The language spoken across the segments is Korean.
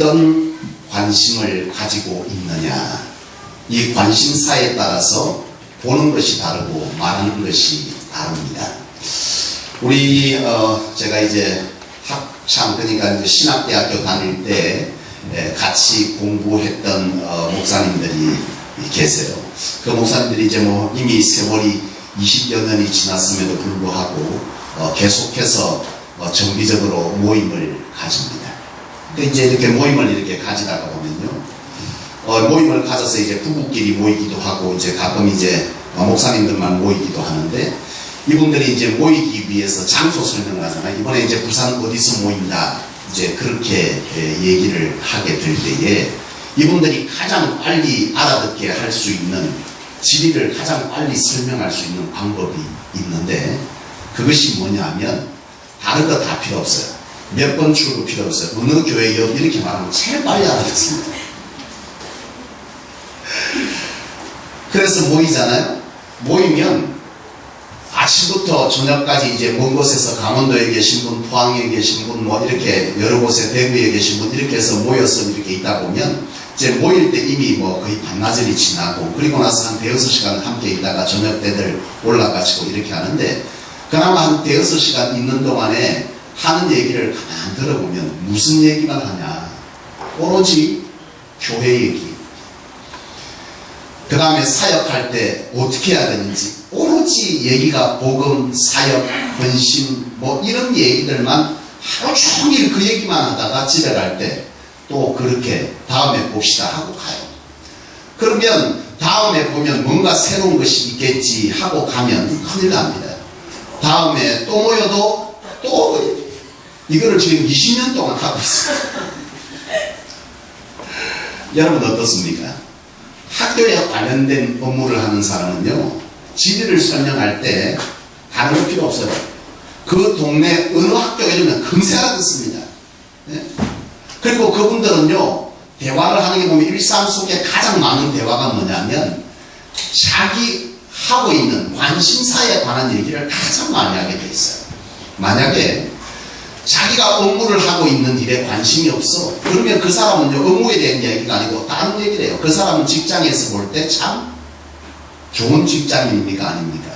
어떤 관심을 가지고 있느냐, 이 관심사에 따라서 보는 것이 다르고 말하는 것이 다릅니다. 우리 제가 이제 학창, 그러니까 이제 신학대학교 다닐 때 같이 공부했던 목사님들이 계세요. 그 목사님들이 이제 뭐 이미 세월이 20여 년이 지났음에도 불구하고 계속해서 정기적으로 모임을 가집니다. 근데 이제 이렇게 모임을 이렇게 가지다가 보면요, 모임을 가져서 이제 부부끼리 모이기도 하고, 이제 가끔 이제 목사님들만 모이기도 하는데, 이분들이 이제 모이기 위해서 장소 설명을 하잖아요. 이번에 이제 부산 어디서 모인다, 이제 그렇게 얘기를 하게 될 때에 이분들이 가장 빨리 알아듣게 할 수 있는, 진리를 가장 빨리 설명할 수 있는 방법이 있는데, 그것이 뭐냐면 다른 거 다 필요 없어요. 몇 번 출구 필요 없어요. 어느 교회 옆 이렇게 말하면 제일 빨리 알아듣습니다. 그래서 모이잖아요. 모이면 아침부터 저녁까지 이제 먼 곳에서 강원도에 계신 분, 포항에 계신 분, 뭐 이렇게 여러 곳에 대구에 계신 분, 이렇게 해서 모여서 이렇게 있다 보면 이제 모일 때 이미 뭐 거의 반나절이 지나고, 그리고 나서 한 대여섯 시간 함께 있다가 저녁 때들 올라가시고 이렇게 하는데, 그나마 한 대여섯 시간 있는 동안에 하는 얘기를 가만 들어보면 무슨 얘기만 하냐, 오로지 교회 얘기, 그 다음에 사역할 때 어떻게 해야 되는지, 오로지 얘기가 복음, 사역, 헌신 뭐 이런 얘기들만 하루 종일 그 얘기만 하다가 집에 갈 때 또 그렇게 다음에 봅시다 하고 가요. 그러면 다음에 보면 뭔가 새로운 것이 있겠지 하고 가면 큰일 납니다. 다음에 또 모여도 또 이거를 지금 20년 동안 하고 있어요. 여러분 어떻습니까? 학교에 관련된 업무를 하는 사람은요, 진리를 설명할 때 다른 거 필요 없어요. 그 동네 어느 학교 이러면 금세 알아듣습니다. 네? 그리고 그분들은요, 대화를 하는 게 보면 일상 속에 가장 많은 대화가 뭐냐면 자기 하고 있는 관심사에 관한 얘기를 가장 많이 하게 돼 있어요. 만약에 자기가 업무를 하고 있는 일에 관심이 없어, 그러면 그 사람은요, 업무에 대한 얘기가 아니고 다른 얘기를 해요. 그 사람은 직장에서 볼 때 참 좋은 직장인입니까? 아닙니까?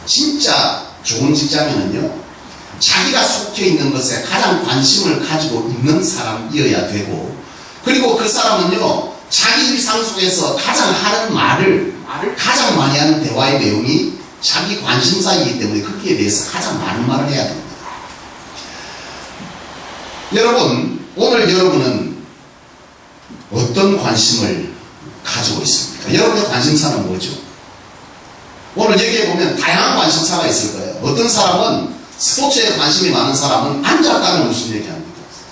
진짜 좋은 직장인은요, 자기가 속해 있는 것에 가장 관심을 가지고 있는 사람이어야 되고, 그리고 그 사람은요, 자기 일상 속에서 가장 하는 말을 가장 많이 하는 대화의 내용이 자기 관심사이기 때문에 거기에 대해서 가장 많은 말을 해야 됩니다. 여러분, 오늘 여러분은 어떤 관심을 가지고 있습니까? 여러분의 관심사는 뭐죠? 오늘 얘기해보면 다양한 관심사가 있을 거예요. 어떤 사람은, 스포츠에 관심이 많은 사람은 앉았다면 무슨 얘기합니까?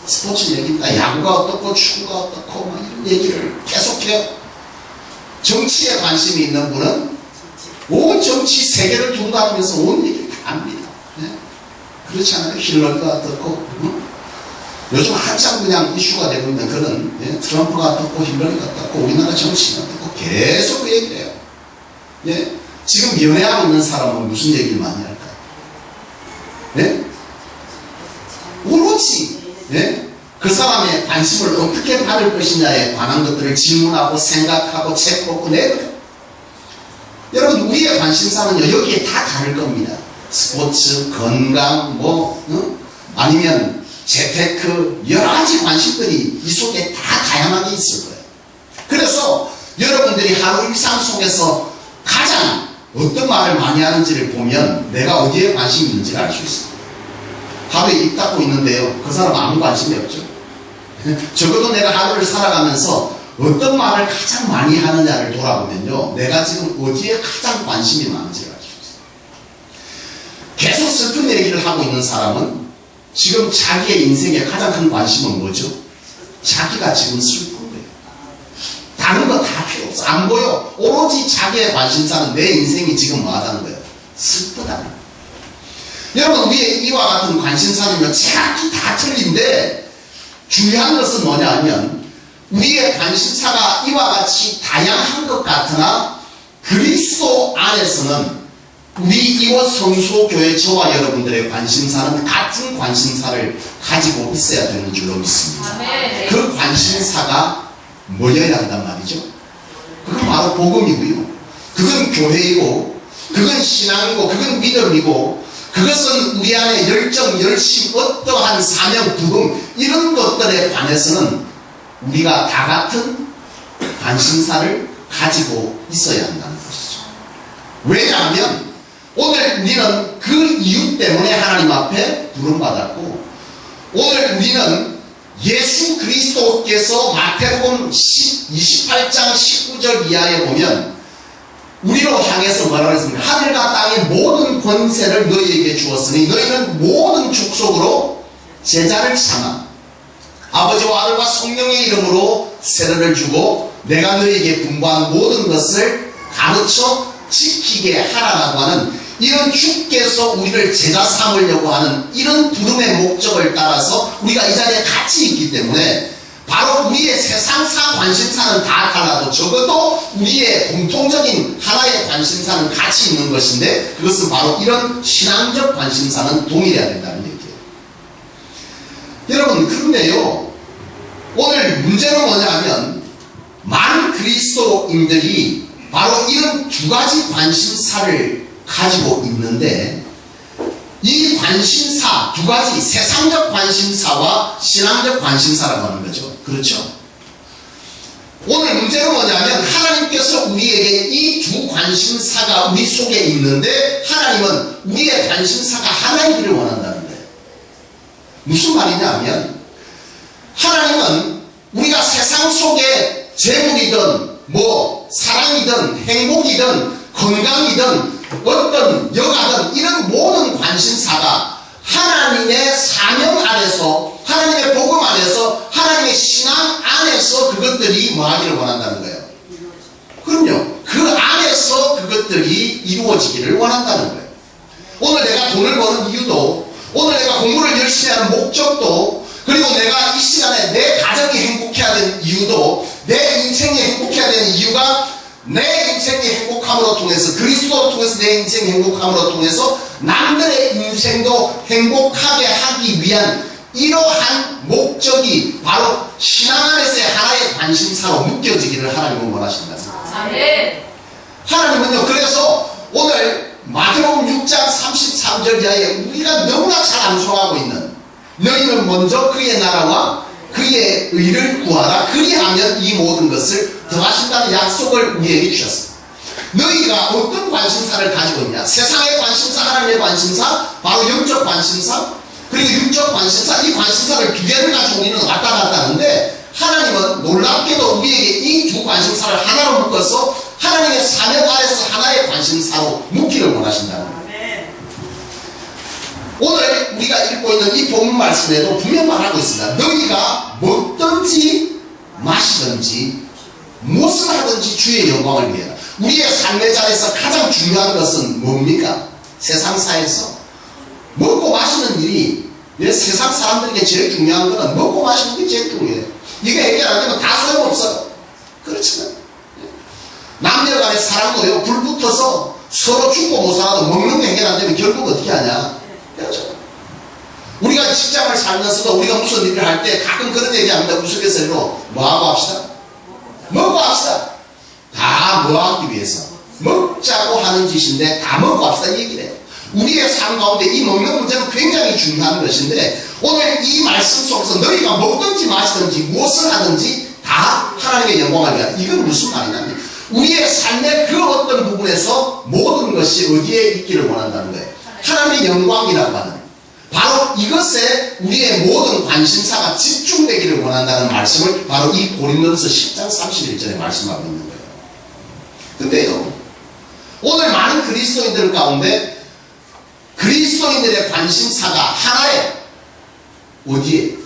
스포츠 얘기입니다. 야구가 어떻고 축구가 어떻고 뭐 이런 얘기를 계속해요. 정치에 관심이 있는 분은 온 정치 세계를 두고 다니면서 온 얘기를 다 합니다. 네? 그렇지 않아요? 힐러리가 어떻고, 요즘 한참 그냥 이슈가 되고 있는 그런, 트럼프가 어떻고 힐러리가 어떻고 우리나라 정치가 어떻고 계속 그 얘기를 해요. 예? 지금 연애하고 있는 사람은 무슨 얘기를 많이 할까요? 예? 오로지, 예? 그 사람의 관심을 어떻게 받을 것이냐에 관한 것들을 질문하고 생각하고 책 뽑고 내거든요. 여러분, 우리의 관심사는요, 여기에 다 다를 겁니다. 스포츠, 건강, 아니면 재테크, 여러 가지 관심들이 이 속에 다 다양하게 있을 거예요. 그래서 여러분들이 하루 일상 속에서 가장 어떤 말을 많이 하는지를 보면 내가 어디에 관심이 있는지를 알 수 있습니다. 하루에 입 닫고 있는데요, 그 사람은 아무 관심이 없죠. 적어도 내가 하루를 살아가면서 어떤 말을 가장 많이 하느냐를 돌아보면요, 내가 지금 어디에 가장 관심이 많은지를 알 수 있어요. 계속 슬픈 얘기를 하고 있는 사람은 지금 자기의 인생에 가장 큰 관심은 뭐죠? 자기가 지금 슬픈 거예요. 다른 거 다 필요 없어. 안 보여. 오로지 자기의 관심사는 내 인생이 지금 뭐 하다는 거예요? 슬프다는 거예요. 여러분, 우리의 이와 같은 관심사는요, 제각기 다 틀린데 중요한 것은 뭐냐 하면, 우리의 관심사가 이와 같이 다양한 것 같으나 그리스도 안에서는 우리 이곳 성수교회 저와 여러분들의 관심사는 같은 관심사를 가지고 있어야 되는 줄로 믿습니다. 그 관심사가 뭐여야 한단 말이죠? 그건 바로 복음이고요. 그건 교회이고, 그건 신앙이고, 그건 믿음이고, 그것은 우리 안에 열정, 열심, 어떠한 사명, 부름 이런 것들에 관해서는 우리가 다 같은 관심사를 가지고 있어야 한다는 것이죠. 왜냐하면 오늘 우리는 그 이유 때문에 하나님 앞에 부름받았고, 오늘 우리는 예수 그리스도께서 마태복음 28장 19절 이하에 보면 우리로 향해서 뭐라고 했습니까? 하늘과 땅의 모든 권세를 너희에게 주었으니 너희는 모든 족속으로 제자를 삼아 아버지와 아들과 성령의 이름으로 세례를 주고 내가 너희에게 분부한 모든 것을 가르쳐 지키게 하라라고 하는 이런 주께서 우리를 제자 삼으려고 하는 이런 부름의 목적을 따라서 우리가 이 자리에 같이 있기 때문에 바로 우리의 세상사 관심사는 다 달라도 적어도 우리의 공통적인 하나의 관심사는 같이 있는 것인데, 그것은 바로 이런 신앙적 관심사는 동일해야 된다는 얘기예요. 여러분, 그런데요, 오늘 문제는 뭐냐면 많은 그리스도인들이 바로 이런 두 가지 관심사를 가지고 있는데, 이 관심사 두 가지, 세상적 관심사와 신앙적 관심사라고 하는 거죠. 그렇죠? 오늘 문제는 뭐냐면 하나님께서 우리에게 이 두 관심사가 우리 속에 있는데 하나님은 우리의 관심사가 하나이기를 원한다는 거예요. 무슨 말이냐면 하나님은 우리가 세상 속에 재물이든 뭐 사랑이든 행복이든 건강이든 어떤 여가든 이런 모든 관심사가 하나님의 사명 안에서, 하나님의 복음 안에서, 하나님의 신앙 안에서 그것들이 뭐하기를 원한다는 거예요. 그럼요. 그 안에서 그것들이 이루어지기를 원한다는 거예요. 오늘 내가 돈을 버는 이유도, 오늘 내가 공부를 열심히 하는 목적도, 그리고 내가 이 시간에 내 가정이 행복해야 되는 이유도, 내 인생이 행복해야 되는 이유가 내 인생이 행복함으로 통해서, 그리스도를 통해서 내 인생이 행복함으로 통해서 남들의 인생도 행복하게 하기 위한 이러한 목적이 바로 신앙 안에서의 하나의 관심사로 묶여지기를 하나님은 원하신다. 하나님은요, 그래서 오늘 마태복음 6장 33절 이하에 우리가 너무나 잘 암송하고 있는 너희는 먼저 그의 나라와 그의 의를 구하라. 그리하면 이 모든 것을 더하신다는 약속을 우리에게 주셨습니다. 너희가 어떤 관심사를 가지고 있냐? 세상의 관심사, 하나님의 관심사, 바로 영적 관심사, 그리고 육적 관심사, 이 관심사를 두 개를 가지고 우리는 왔다 갔다 하는데 하나님은 놀랍게도 우리에게 이 두 관심사를 하나로 묶어서 하나님의 사명 아래서 하나의 관심사로 묶기를 원하신다는 거예요. 오늘 우리가 읽고 있는 이 본문 말씀에도 분명 말하고 있습니다. 너희가 먹든지 마시든지 무엇을 하든지 주의 영광을 위해. 우리의 삶의 자리에서 가장 중요한 것은 뭡니까? 세상사에서 먹고 마시는 일이, 세상 사람들에게 제일 중요한 것은 먹고 마시는 게 제일 중요해요. 이게 해결 안 되면 다 소용없어요. 그렇잖아요. 남녀 간의 사랑도요, 불붙어서 서로 죽고 못 살아도 먹는 게 해결 안 되면 결국 어떻게 하냐? 그렇죠. 우리가 직장을 살면서도 우리가 무슨 일을 할 때 가끔 그런 얘기 합니다. 우스갯소리로 뭐하고 합시다? 먹고 합시다. 다 뭐하기 위해서? 먹자고 하는 짓인데 다 먹고 합시다 이 얘기를 해요. 우리의 삶 가운데 이 먹는 문제는 굉장히 중요한 것인데 오늘 이 말씀 속에서 너희가 먹든지 마시든지 무엇을 하든지 다 하나님의 영광을 위하여. 이건 무슨 말이냐면 우리의 삶의 그 어떤 부분에서 모든 것이 어디에 있기를 원한다는 거예요. 하나님의 영광이라고 하는 바로 이것에 우리의 모든 관심사가 집중되기를 원한다는 말씀을 바로 이 고린도서 10장 31절에 말씀하고 있는 거예요. 근데요, 오늘 많은 그리스도인들 가운데 그리스도인들의 관심사가 하나예요. 어디에?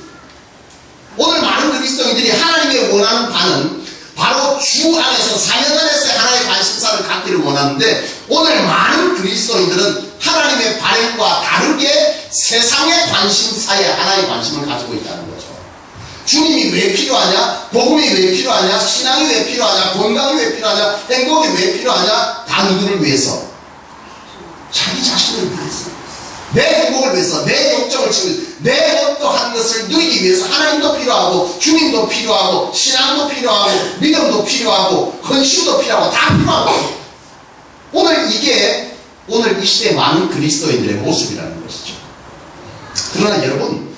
오늘 많은 그리스도인들이 하나님의 원하는 바는 바로 주 안에서, 사명 안에서 하나의 관심사를 갖기를 원하는데 오늘 많은 그리스도인들은 하나님의 바램과 다르게 세상의 관심사에 하나의 관심을 가지고 있다는 거죠. 주님이 왜 필요하냐? 복음이 왜 필요하냐? 신앙이 왜 필요하냐? 건강이 왜 필요하냐? 행복이 왜 필요하냐? 다 누구를 위해서? 자기 자신을 위해서, 내 행복을 위해서, 내 욕정을 지키기 위해서, 내 어떠한 것을 누리기 위해서 하나님도 필요하고 주님도 필요하고 신앙도 필요하고 믿음도 필요하고 헌신도 필요하고 다 필요하고, 이게 오늘 이 시대의 많은 그리스도인들의 모습이라는 것이죠. 그러나 여러분,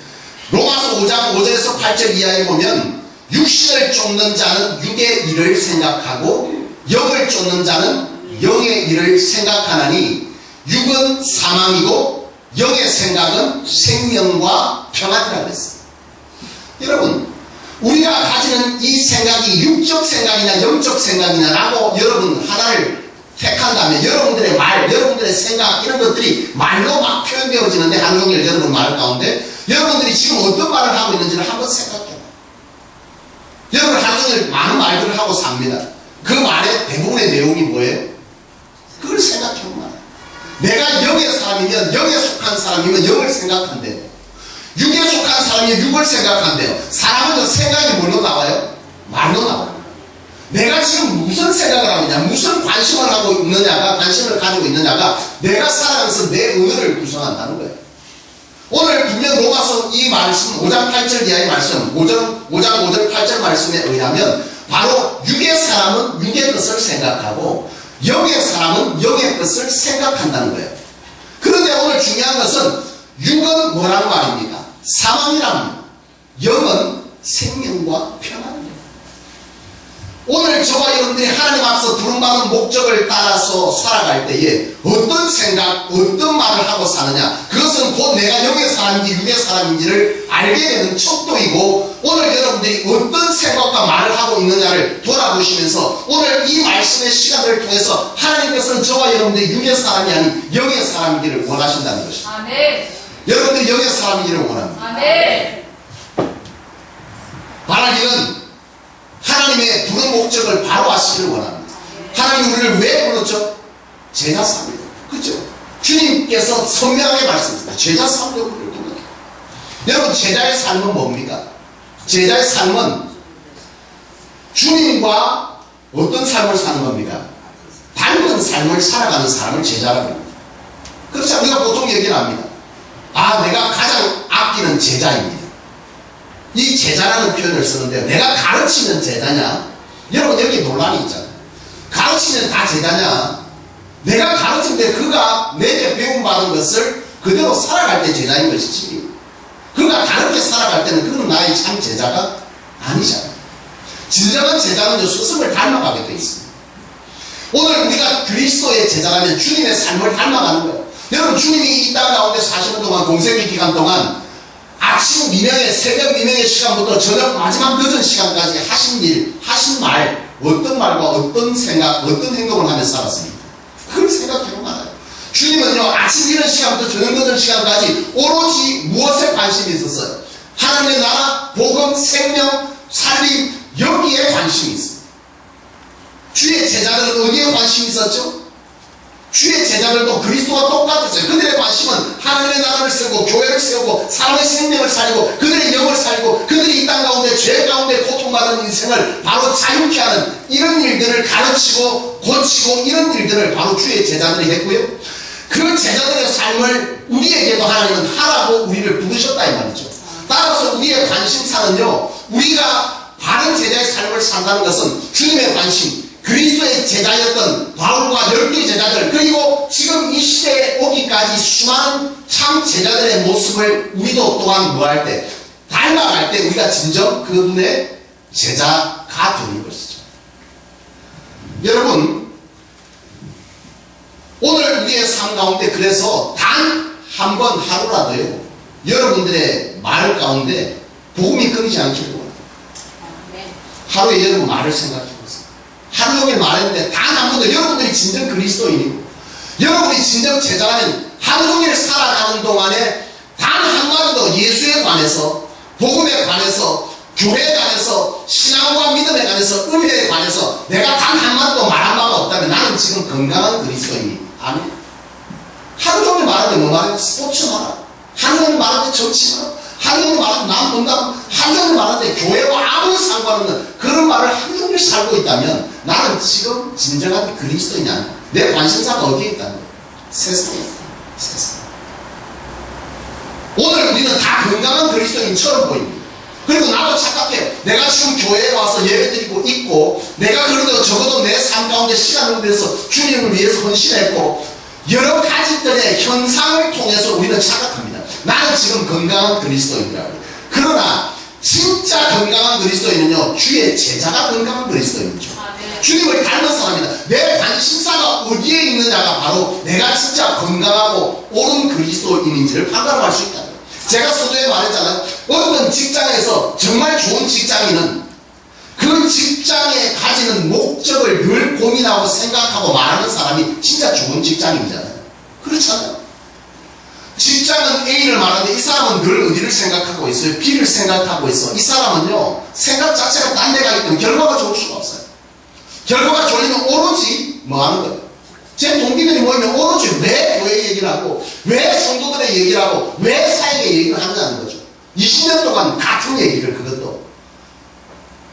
로마서 5장 5절에서 8절 이하에 보면 육신을 쫓는 자는 육의 일을 생각하고 영을 쫓는 자는 영의 일을 생각하나니 육은 사망이고 영의 생각은 생명과 평안이라고 했어요. 여러분, 우리가 가지는 이 생각이 육적 생각이냐 영적 생각이냐 라고 여러분 하나를 택한다면 여러분들의 말, 여러분들의 생각 이런 것들이 말로 막 표현되어지는데 하루 종일 여러분 말 가운데 여러분들이 지금 어떤 말을 하고 있는지를 한번 생각해봐. 여러분 하루 종일 많은 말들을 하고 삽니다. 그 말의 대부분의 내용이 뭐예요? 그걸 생각해보면 내가 영의 사람이면, 영에 속한 사람이면 영을 생각한대요. 육에 속한 사람이면 육을 생각한대요. 사람은 생각이 뭘로 나와요? 말로 나와요. 내가 지금 무슨 생각을 하고 있냐, 무슨 관심을 하고 있느냐가, 관심을 가지고 있느냐가 내가 살아가면서 내 오늘을 구성한다는 거예요. 오늘 분명 로마서 이 말씀 5장 8절 이하의 말씀, 5장 5절 8절 말씀에 의하면 바로 육의 사람은 육의 것을 생각하고 영의 사람은 영의 것을 생각한다는 거예요. 그런데 오늘 중요한 것은 육은 뭐라는 말입니까? 사망이라는 말, 영은 생명과 평안입니다. 오늘 저와 여러분들이 하나님 앞서 부름받은 목적을 따라서 살아갈 때에 어떤 생각, 어떤 말을 하고 사느냐, 그것은 곧 내가 영의 사람인지 육의 사람인지를 알게 되는 척도이고, 오늘 여러분들이 어떤 생각과 말을 하고 있느냐를 돌아보시면서 오늘 이 말씀의 시간을 통해서 하나님께서는 저와 여러분들이 육의 사람이 아닌 영의 사람이기를 원하신다는 것입니다. 아멘. 여러분들이 영의 사람이기를 원합니다. 아멘. 바라기는 하나님의 부른 목적을 바로 아시기를 원합니다. 하나님 우리를 왜 불렀죠? 제자 삼으려고. 그렇죠? 주님께서 선명하게 말씀하셨습니다. 제자 삼으려고 우리를 불렀다. 여러분, 제자의 삶은 뭡니까? 제자의 삶은 주님과 어떤 삶을 사는 겁니까? 닮은 삶을 살아가는 사람을 제자라고 합니다. 그렇죠? 우리가 보통 얘기를 합니다. 아, 내가 가장 아끼는 제자입니다. 이 제자라는 표현을 쓰는데, 내가 가르치는 제자냐? 여러분, 여기 논란이 있잖아요. 가르치면 다 제자냐? 내가 가르치는데 그가 내게 배움받은 것을 그대로 살아갈 때 제자인 것이지, 그가 다르게 살아갈 때는 그는 나의 참 제자가 아니잖아요. 진정한 제자는 스승을 닮아가게 되어 있습니다. 오늘 우리가 그리스도의 제자라면 주님의 삶을 닮아가는 거예요. 여러분, 주님이 이 땅 가운데 사시는 동안, 공생의 기간 동안 아침 미명의, 새벽 미명의 시간부터 저녁 마지막 늦은 시간까지 하신 일, 하신 말, 어떤 말과 어떤 생각, 어떤 행동을 하며 살았습니까? 그걸 생각해보면 알아요. 주님은요, 아침 이른 시간부터 저녁 늦은 시간까지 오로지 무엇에 관심이 있었어요? 하나님의 나라, 복음, 생명, 살림, 여기에 관심이 있어요. 주의 제자들은 어디에 관심이 있었죠? 주의 제자들도 그리스도와 똑같았어요. 그들의 관심은 하나님의 나라를 세우고 교회를 세우고 사람의 생명을 살리고 그들의 영을 살리고 그들이 이 땅 가운데 죄 가운데 고통받은 인생을 바로 자유케 하는 이런 일들을 가르치고 고치고, 이런 일들을 바로 주의 제자들이 했고요. 그 제자들의 삶을 우리에게도 하나님은 하라고 우리를 부르셨다 이 말이죠. 따라서 우리의 관심사는요, 우리가 바른 제자의 삶을 산다는 것은 주님의 관심, 그리스도의 제자였던 바울과 12 제자들, 그리고 지금 이 시대에 오기까지 수많은 참 제자들의 모습을 우리도 또한 뭐할 때, 닮아갈 때 우리가 진정 그분의 제자가 되는 것이죠. 여러분, 오늘 우리의 삶 가운데 그래서 단 한 번 하루라도요, 여러분들의 말 가운데 복음이 끊이지 않기를 원합니다. 하루에 여러분 말을 생각해 보세요. 하루 종일 말했는데 단 한 번도 여러분들이 진정 그리스도인이고 여러분이 진정 제자라면 하루 종일 살아가는 동안에 단 한마디도 예수에 관해서, 복음에 관해서, 교회에 관해서, 신앙과 믿음에 관해서, 은혜에 관해서 내가 단 한마디도 말한 바가 없다면 나는 지금 건강한 그리스도인이 아니에요. 하루 종일 말하는데 뭐 말해? 스포츠 말하, 하루 종일 말하는데 정치 말하, 하루 종일 말하는데 남 본다고, 하루 종일 말하는데 교회와 아무 상관없는 그런 말을 하루 종일 살고 있다면 나는 지금 진정한 그리스도인이 아니야. 내 관심사가 어디에 있다는 거야? 세상. 오늘 우리는 다 건강한 그리스도인처럼 보입니다. 그리고 나도 착각해요. 내가 지금 교회에 와서 예배드리고 있고, 내가 그래도 적어도 내 삶 가운데 시간을 내서 주님을 위해서 헌신했고, 여러 가지들의 현상을 통해서 우리는 착각합니다. 나는 지금 건강한 그리스도인이라고. 그러나 진짜 건강한 그리스도인은요, 주의 제자가 건강한 그리스도인이죠. 주님을 닮은 사람이다. 내 관심사가 어디에 있느냐가 바로 내가 진짜 건강하고 옳은 그리스도인인지를 판단할 수 있다. 제가 서두에 말했잖아요. 어떤 직장에서 정말 좋은 직장인은 그 직장에 가지는 목적을 늘 고민하고 생각하고 말하는 사람이 진짜 좋은 직장인이잖아요. 그렇잖아요. 직장은 A를 말하는데 이 사람은 늘 어디를 생각하고 있어요? B를 생각하고 있어. 이 사람은요, 생각 자체가 딴 데가 있던 결과가 좋을 수가 없어요. 결과가 좋으면 오로지 뭐 하는 거예요? 제 동기들이 모이면 오로지 왜 교회 얘기를 하고, 왜 성도들의 얘기를 하고, 왜 사역의 얘기를 한다는 거죠. 20년 동안 같은 얘기를, 그것도.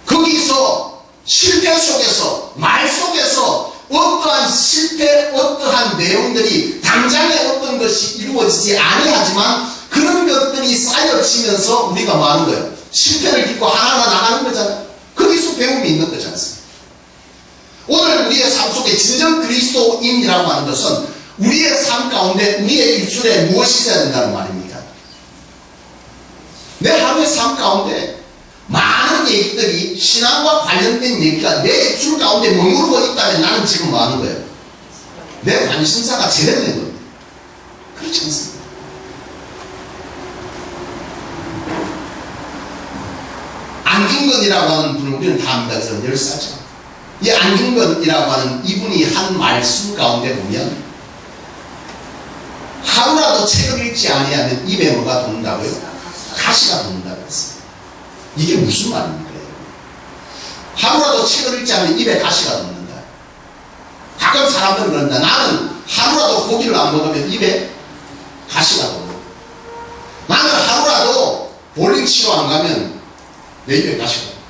거기서 실패 속에서, 말 속에서 어떠한 실패, 어떠한 내용들이 당장에 어떤 것이 이루어지지 아니하지만 그런 것들이 쌓여지면서 우리가 뭐 하는 거예요? 실패를 딛고 하나하나 나가는 거잖아요. 거기서 배움이 있는 거지 않습니까? 오늘 우리의 삶 속에 진정 그리스도인이라고 하는 것은 우리의 삶 가운데 우리의 입술에 무엇이 있어야 된다는 말입니까? 내 하루의 삶 가운데 많은 얘기들이 신앙과 관련된 얘기가 내 입술 가운데 머무르고 있다면 나는 지금 뭐 하는 거예요? 내 관심사가 제대로 된 겁니다. 그렇지 않습니까? 안중근이라고 하는 분을 우리는 다 압니다. 그래서 열사죠. 이 안중근이라고 하는 이분이 한 말씀 가운데 보면 하루라도 책을 읽지 아니하면 입에 뭐가 돋는다고요? 가시가 돋는다고 했어요. 이게 무슨 말입니까? 하루라도 책을 읽지 않으면 입에 가시가 돋는다. 가끔 사람들은 그런다. 나는 하루라도 고기를 안 먹으면 입에 가시가 돋는다. 나는 하루라도 볼링 치러 안 가면 내 입에 가시가 돋는다.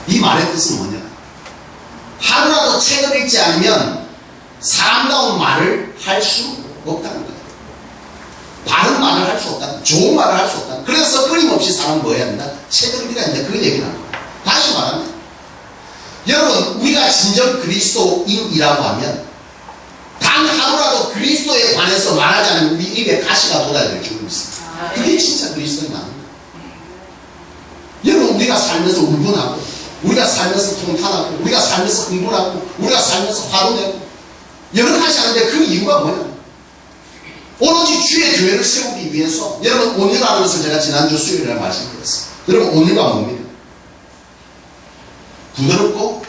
이 말의 뜻은 뭐냐? 하루라도 책을 읽지 않으면 사람다운 말을 할 수 없다는 거예요. 바른 말을 할 수 없다. 좋은 말을 할 수 없다. 그래서 끊임없이 사람은 뭐 해야 된다? 책을 읽어야 된다. 그 얘기를 합니다. 다시 말하면 여러분, 우리가 진정 그리스도인이라고 하면 단 하루라도 그리스도에 관해서 말하지 않으면 우리 입에 가시가 돋아야 될 줄 믿습니다. 그게 진짜 그리스도인 아닙니다. 여러분, 우리가 살면서 울분하고, 우리가 살면서 통탄하고, 우리가 살면서 흥분하고, 우리가 살면서 화도 내고 여러 가지 하는데 그 이유가 뭐냐? 오로지 주의 교회를 세우기 위해서. 여러분, 온유라는 것을 제가 지난주 수요일에 말씀드렸어요. 여러분, 온유가 뭡니까? 부드럽고,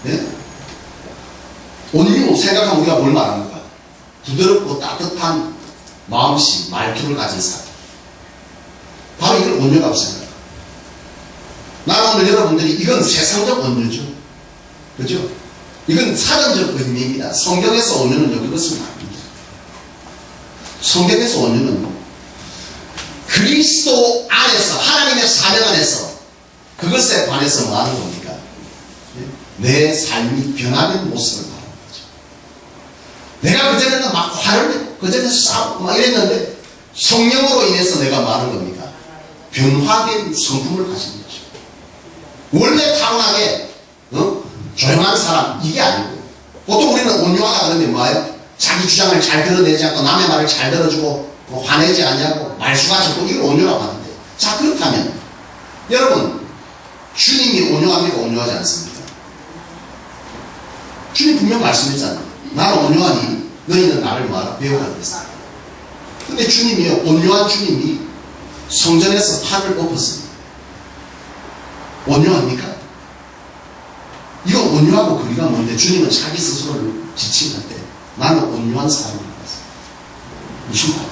네? 온유 생각하면 우리가 뭘 말합니까? 부드럽고 따뜻한 마음씨, 말투를 가진 사람. 바로 이걸 온유라고 생각합니다. 나는 오늘 여러분들이 이건 세상적 온유죠. 그죠? 이건 사전적 의미입니다. 성경에서 온유는요, 그것은 아닙니다. 성경에서 온유는 그리스도 안에서, 하나님의 사명 안에서 그것에 관해서 뭐 하는 겁니까? 내 삶이 변하는 모습을 말하는 거죠. 내가 그전에는 막 화를 내고, 그전에는 싸우고 막 이랬는데 성령으로 인해서 내가 뭐 하는 겁니까? 변화된 성품을 가진 거죠. 원래 타고나게 조용한 사람, 이게 아니고, 보통 우리는 온유하다 그러면 뭐예요? 자기 주장을 잘 드러내지 않고 남의 말을 잘 들어주고 뭐 화내지 않냐고 말수가 적고, 이걸 온유라고 하는데, 자, 그렇다면 여러분, 주님이 온유합니까? 온유하지 않습니까? 주님 분명 말씀했잖아요. 나는 온유하니 너희는 나를 뭐하라? 배우라 그랬어요. 근데 주님이요, 온유한 주님이 성전에서 판을 엎었습니다. 온유합니까? 이거 온유하고 거리가 뭔데? 주님은 자기 스스로를 지칭할 때 나는 온유한 사람이라고 했어요. 무슨 말?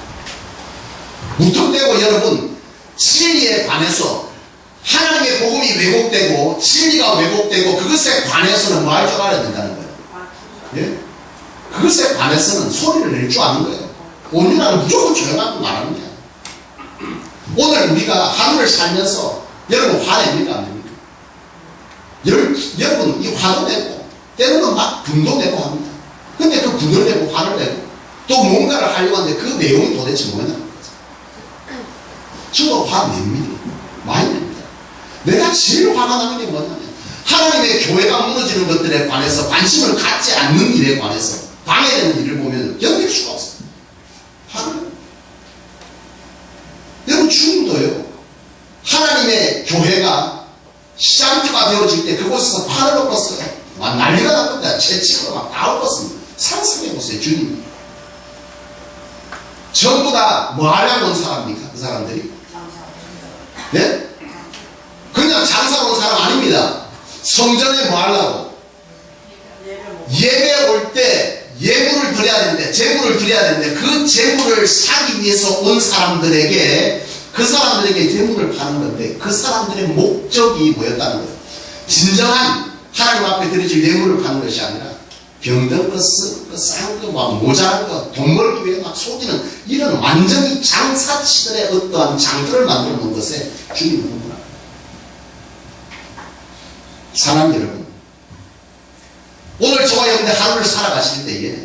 무턱대고 여러분, 진리에 관해서 하나님의 복음이 왜곡되고 진리가 왜곡되고 그것에 관해서는 뭐 할 줄 알아야 된다는 거예요. 예? 그것에 관해서는 소리를 낼 줄 아는 거예요. 온유라는 무조건 조용하고 말하는 거야. 오늘 우리가 하루를 살면서 여러분 화냅니까? 안 됩니까? 여러분 이 화도 내고 때로는 막 분도 내고 합니다. 근데 그 분을 내고 화를 내고 또 뭔가를 하려고 하는데 그 내용이 도대체 뭐냐는 거죠. 저도 화 냅니다. 많이 냅니다. 내가 제일 화가 나는 게 뭐냐면 하나님의 교회가 무너지는 것들에 관해서 관심을 갖지 않는 일에 관해서 방해되는 일을 보면 견딜 수가 없어요. 화를 냅니다. 여러분 주님도요. 하나님의 교회가 시장터가 되어질 때 그곳에서 판을 엎었어요. 막 난리가 났던데 채찍으로 막 다 엎었습니다. 상상해보세요. 주님 전부 다 뭐 하려고 온 사람입니까? 그 사람들이? 네? 그냥 장사로 온 사람 아닙니다. 성전에 뭐 하려고? 예배 올 때 예물을 드려야 되는데 제물을 드려야 되는데 그 제물을 사기 위해서 온 사람들에게 그 사람들에게 제물을 파는 건데 그 사람들의 목적이 뭐였다는 거예요. 진정한 하나님 앞에 드려질 예물을 파는 것이 아니라 병든 것, 쓴 것, 싼 거, 막 모자란 거, 돈 벌기 위해 막 속이는 이런 완전히 장사치들의 어떠한 장들을 만들어 놓은 것에 주님은 흥분합니다. 사랑하는 여러분, 오늘 저와 여러분들 하루를 살아가실 때에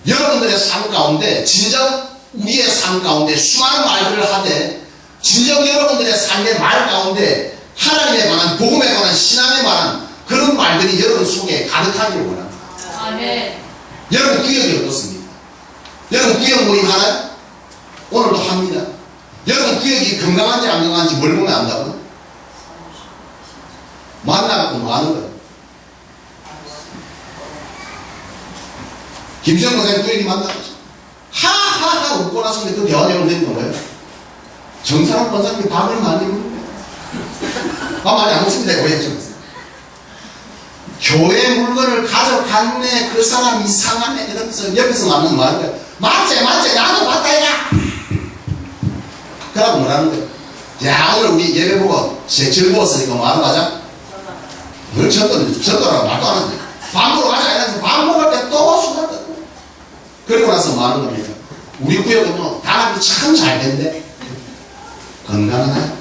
여러분들의 삶 가운데 진정 우리의 삶 가운데 수많은 말들을 하되 진정 여러분들의 삶의 말 가운데 하나님에 관한 복음에 관한 신앙에 관한 그런 말들이 여러분 속에 가득하기를 원합니다. 아멘. 여러분 구역이 어떻습니까? 여러분 구역 모임 하나요? 오늘도 합니다. 여러분 구역이 건강한지 안 건강한지 뭘 보면 안다고요? 만나갖고 뭐 하는 거예요? 김수영 선생님 구역이 만나가지고 하하하 웃고 나서 그 대화 내용 되는 거예요? 정사람 권사님이 밥을 많이 먹는 거예요. 밥 많이 안 먹습니다. 왜 교회 물건을 가져갔네, 그 사람 이상하네, 이러면서 옆에서 만나면 뭐 하는 거야? 맞지, 나도 맞다, 야! 그러고 뭐라는 거야? 야, 오늘 우리 예배 보고 즐거웠으니까 뭐 하는 거죠? 뭘 졌더라고 말도 안 하는데. 밥 먹으러 가자, 이러면서 밥 먹을 때 또 수다. 그리고 나서 뭐 하는 겁니까? 우리 구역은요, 단합이 참 잘 된대. 건강하나요?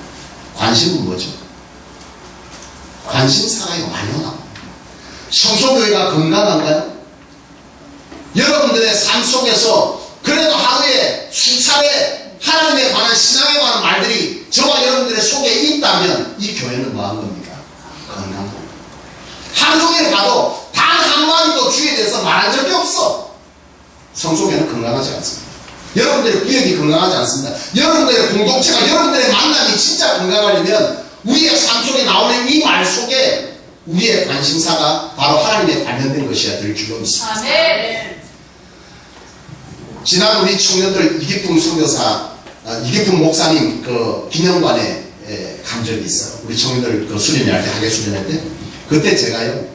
관심은 뭐죠? 관심사가 이거 많이 나와. 성소교회가 건강한가요? 여러분들의 삶 속에서 그래도 하루에 수차례 하나님에 관한 신앙에 관한 말들이 저와 여러분들의 속에 있다면 이 교회는 뭐한 겁니까? 건강한 겁니다. 하루 종일 가도 단 한마디도 주에 대해서 말한 적이 없어. 성소교회는 건강하지 않습니다. 여러분들의 구역이 건강하지 않습니다. 여러분들의 공동체가 여러분들의 만남이 진짜 건강하려면 우리의 삶 속에 나오는 이 말 속에 우리의 관심사가 바로 하나님에 관련된 것이어야 될 줄로 믿습니다. 아멘. 지난 우리 청년들 이기풍 선교사, 이기풍 목사님 그 기념관에 간 적이 있어요. 우리 청년들 그 수련회 할 때, 학예 수련회 때. 그때 제가요,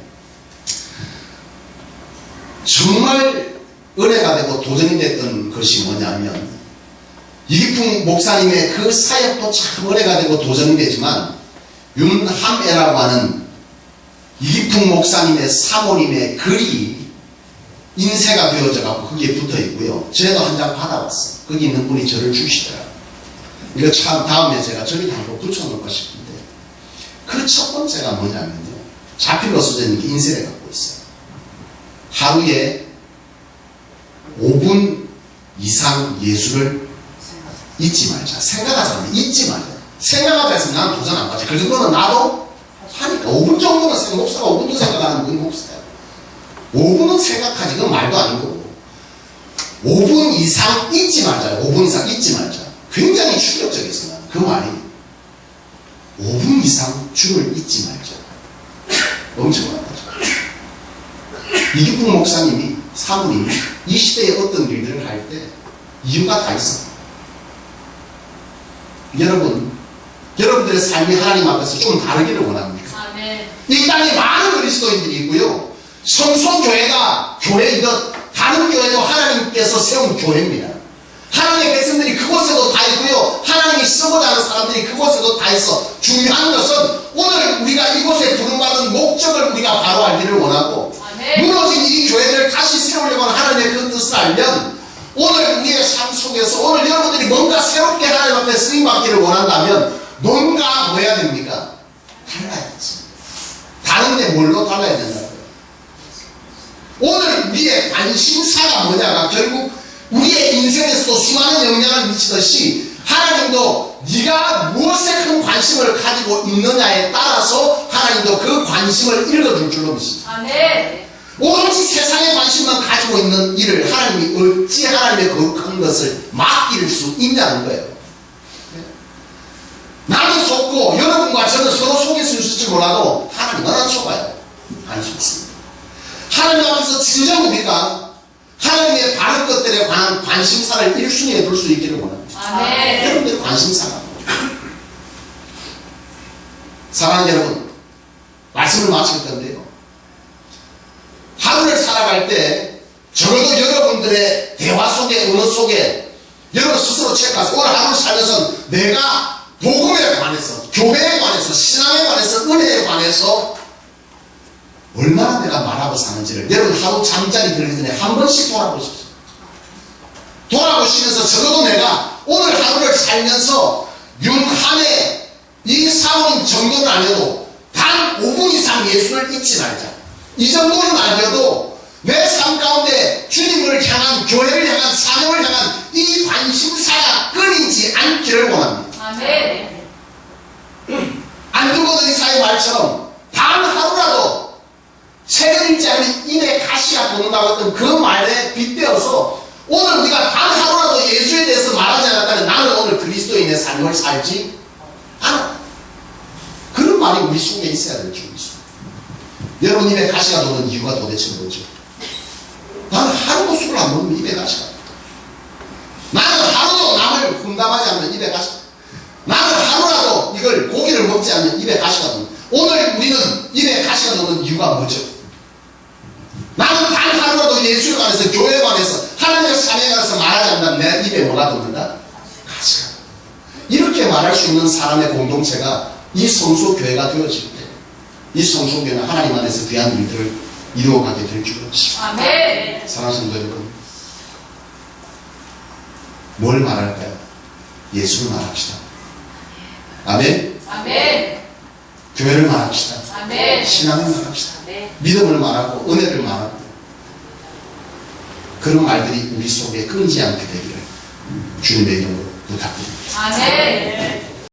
정말 은혜가 되고 도전이 됐던 것이 뭐냐면, 이기풍 목사님의 그 사역도 참 은혜가 되고 도전이 되지만, 윤함애라고 하는 이기풍 목사님의 사모님의 글이 인쇄가 되어져가지고 거기에 붙어 있고요. 저도 한 장 받아왔어요. 거기 있는 분이 저를 주시더라고요. 이거 참 다음에 제가 저기 한번 붙여놓을까 싶은데, 그 첫 번째가 뭐냐면요. 자필로 써져 있는 게 인쇄를 갖고 있어요. 하루에 5분 이상 예수를 잊지 말자. 생각하지 말자. 잊지 말자. 생각하자 해서 난 도전 안 가지. 그 정도는 나도 하니까 5분 정도는 목사가 5분도 생각하는 건 목사야. 5분은 생각하지. 그건 말도 아니고 5분 이상 잊지 말자. 5분 이상 잊지 말자. 굉장히 충격적이었어. 그 말이 5분 이상 주를 잊지 말자. 엄청난 거죠. 이기풍 목사님이 사모님이 이 시대에 어떤 일들을 할 때 이유가 다 있어. 여러분들의 삶이 하나님 앞에서 좀 다르기를 원합니다. 아멘. 이 땅에 많은 그리스도인들이 있고요. 성소교회가 교회이듯 다른 교회도 하나님께서 세운 교회입니다. 하나님의 백성들이 그곳에도 다 있고요. 하나님이 쓰고자 하는 사람들이 그곳에도 다 있어. 중요한 것은 오늘 우리가 이곳에 부름받은 목적을 우리가 바로 알기를 원하고, 아멘. 무너진 이 교회를 다시 세우려고 하는 하나님의 그 뜻을 알면 오늘 우리의 삶 속에서 오늘 여러분들이 뭔가 새롭게 하나님 앞에 쓰임받기를 원한다면 뭔가 뭐 해야 됩니까? 달라야지. 다른데 뭘로 달라야 된다고요? 오늘 우리의 관심사가 뭐냐가 결국 우리의 인생에서도 수많은 영향을 미치듯이 하나님도 네가 무엇에 큰 관심을 가지고 있느냐에 따라서 하나님도 그 관심을 읽어줄 줄로 믿습니다. 아멘. 오로지 세상의 관심만 가지고 있는 일을 하나님이 어찌 하나님의 거룩한 것을 맡길 수 있냐는 거예요. 나는 속고 여러분과 저는 서로 속일 수 있을지 몰라도 하나님은 안 속아요. 안 속습니다. 하나님 앞에서 진정 우리가 하나님의 바른 것들에 관한 관심사를 1순위에 둘 수 있기를 원합니다. 아멘. 여러분들의 관심사가 사랑하는 여러분, 말씀을 마칠 건데요, 하루를 살아갈 때 적어도 여러분들의 대화 속에, 언어 속에 여러분 스스로 체크하세요. 오늘 하루를 살면서 내가 복음에 관해서, 교회에 관해서, 신앙에 관해서, 은혜에 관해서 얼마나 내가 말하고 사는지를 여러분 하루 잠자리 들기 전에 한 번씩 돌아보십시오. 돌아보시면서 적어도 내가 오늘 하루를 살면서 한 해 이 사원 정도는 아니어도 단 5분 이상 예수를 잊지 말자. 이 정도는 아니어도 내 삶 가운데 주님을 향한, 교회를 향한, 사명을 향한 이 관심사가 끊이지 않기를 원합니다. 아멘. 안중근 의사의 말처럼 단 하루라도 책을 읽지 않으면 입에 가시가 돋는다고 했던 그 말에 빗대어서 오늘 우리가 단 하루라도 예수에 대해서 말하지 않았다면 나는 오늘 그리스도인의 삶을 살지 않아. 그런 말이 우리 속에 있어야 될 줄 믿습니다. 여러분 입에 가시가 돋는 이유가 도대체 뭐죠? 나는 하루도 술을 안 먹으면 입에 가시가, 나는 하루도 남을 흠담하지 않으면 입에 가시가, 나는 하루라도 이걸 고기를 먹지 않으면 입에 가시가 돋는, 오늘 우리는 입에 가시가 돋는 이유가 뭐죠? 나는 단 하루라도 예수에 관해서, 교회에 관해서, 하나님의 사명에 관해서 말하지 않는다면 내 입에 뭐가 돋는다? 가시가. 이렇게 말할 수 있는 사람의 공동체가 이 성소교회가 되어질 때 이 성소교회는 하나님 안에서 귀한 일들을 이루어가게 될 줄 믿습니다. 아멘. 사랑하는 성도 여러분, 뭘 말할까요? 예수를 말합시다. 아멘. 아멘. 교회를 말합시다. 아멘. 신앙을 말합시다. 아멘. 믿음을 말하고 은혜를 말하고 그런 말들이 우리 속에 끊이지 않게 되기를 주님의 이름으로 부탁드립니다. 아멘.